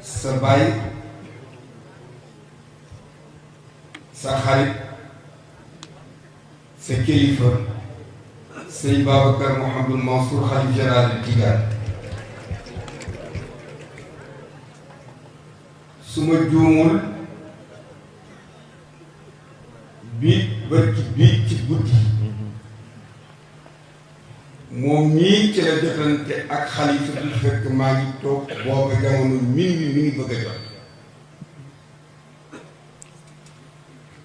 sa baay sa xarit sa kilifa sëñ Babacar Mouhamadou Mansour xalif général de Tidiane su ma juumul bii ci guddi moom ñii ci la jotante ak xalifa bi fekk maa ngi toog booba jamono mi ngi bëgg a jot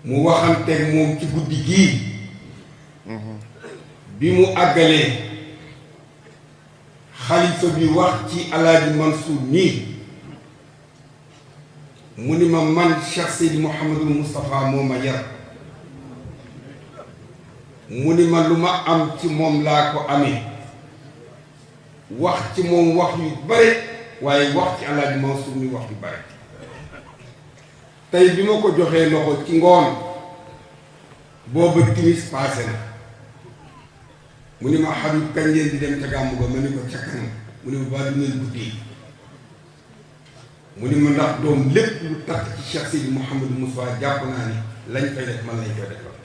mu waxanteeg moom ci guddi gii bi mu àggalee xalifa bi wax ci alaaji Mansour nii mu ni ma man Cheikh Seydi Mouhamadul Moustapha moo ma yar mu ni ma lu ma am ci moom laa ko amee wax ci moom wax yu bare waaye wax ci alaaji Mansour mi wax yu bare tey bi ma ko joxee loxo ci ngoon booba timis paase na mu ni ma Habib kañ ngeen di dem ca gàmmu ga ma ni ko ca kanam mu ni ma ba du ngeen guddee mu ni ma ndax doom lépp lu takk ci Cheikh Seydi Mouhamadou Moustapha jàpp naa ni lañ fay def man lañ koy defal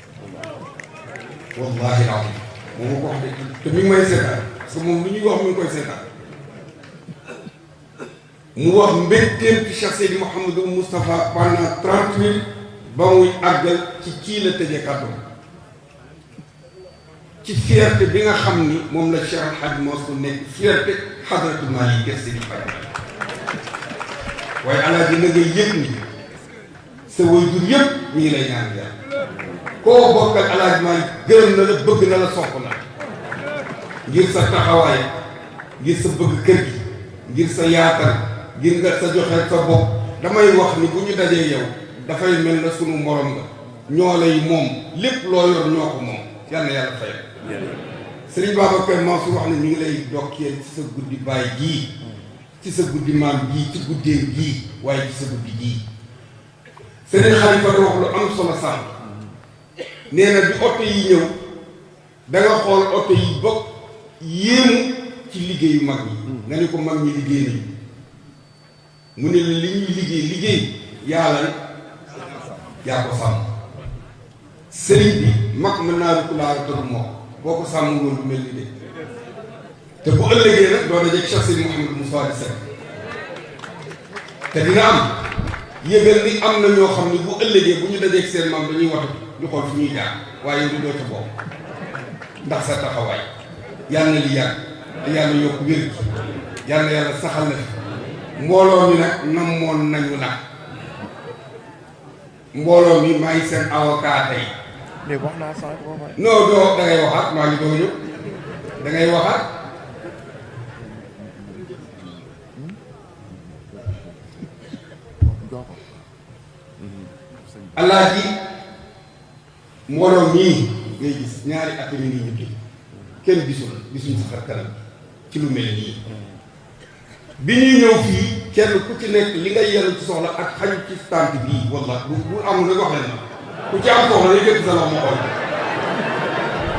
wallahi alazim moo ma ko wax de te mi ngi may seetaan parce que moom lu ñuy wax mi ngi koy seetaan mu wax mbégteem ci Cheikh Seydi Mouhamadou Moustapha pendant 30 minutes ba muy àggal ci kii la tëjee kàddoom ci fierté bi nga xam ni moom la Cheikh Al Hadj Mansour nekk fierté xadratul Maalik Seydi Hadj waaye alaaji na ngay yëg ni sa waajur yëpp ñu ngi lay ñaan yàlla koo bokkal alaaji Maalik gërëm na la bëgg na la sopp na ngir sa taxawaay ngir sa bëgg kër gi ngir sa yaatal ngir nga sa joxe sa bopp damay wax ni bu ñu dajee yow dafay mel na sunu morom nga ñoo lay moom lépp loo yor ñoo ko moom yal na yàlla fay Sëriñ Babacar Mansour wax ne ñu ngi lay dokkeel ci sa guddi baay gii ci sa guddi maam gii ci guddee gii waaye ci sa guddi gii Sëriñ Xalifa da wax lu am solo sànq nee na bi oto yi ñëw da nga xool oto yi bokk yéemu ci liggéeyu mag ñi nga ne ko mag ñi liggéey nañu mu ne la li ñuy liggéey yàlla yaa ko sàmm sëriñ bi mag mën naa rek laa tëdd moo boo ko sàmm woon du mel ni de te bu ëllëgee nag doo dajeg Cheikh Seydi Mouhamadou Moustapha di set te dina am yëgal ni am na ñoo xam ne bu ëllëgee bu ñu dajeeg seen maam dañuy wax ñu xool fi ñuy jaar waaye du doo ca boobu ndax sa taxawaay yàlla na li yàgg te yàlla yokk wér gi yàlla yàlla saxal na fi mbooloo mi nag namoon nañu nag mbooloo mi maa ngi seen avocat tey léegi wax naa sànq boo may. non doo da ngay waxaat maa ngi doon ñëw da ngay waxaat alaaji mbooloo mii ngay gis ñaari at mi ngi ñu kenn gisuñ sa xar kanam ci lu mel nii bi ñuy ñëw fii kenn ku ci nekk li nga yenu ci soxla ak xaju ci tànt bii walla bu amul rek wax leen na ku ci am soxla rek yëpp sa loxo ma xool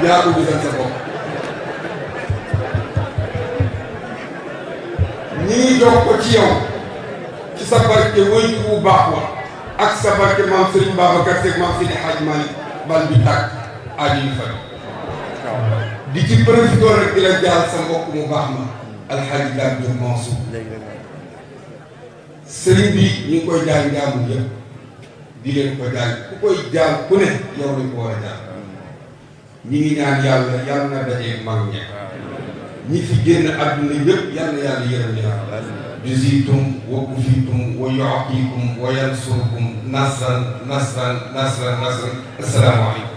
yaa ko gisal sa bopp ñi ngi jox ko ci yow ci sa barke wëy bu baax wa ak sa barke maam Serigne Babacar Seck maam Seydi Hadj Malick bal bi tàkk aaju yu fa di ci profité rek di la jaar sa mbokk mu baax ma alxaaji Dame Diop Mansour sëriñ bi ñu ngi koy jaar njaamul yëpp di leen ko jaar ku koy jaar ku ne yow lañ ko war a jaar ñi ngi ñaan yàlla yàlla na dajee mag ñe ñi fi génn àdduna yëpp yàlla na yàlla yërëm leen juzitum wa kufitum wa yu'tikum wa yansurukum nasran nasran nasran nasran assalaamu aleykum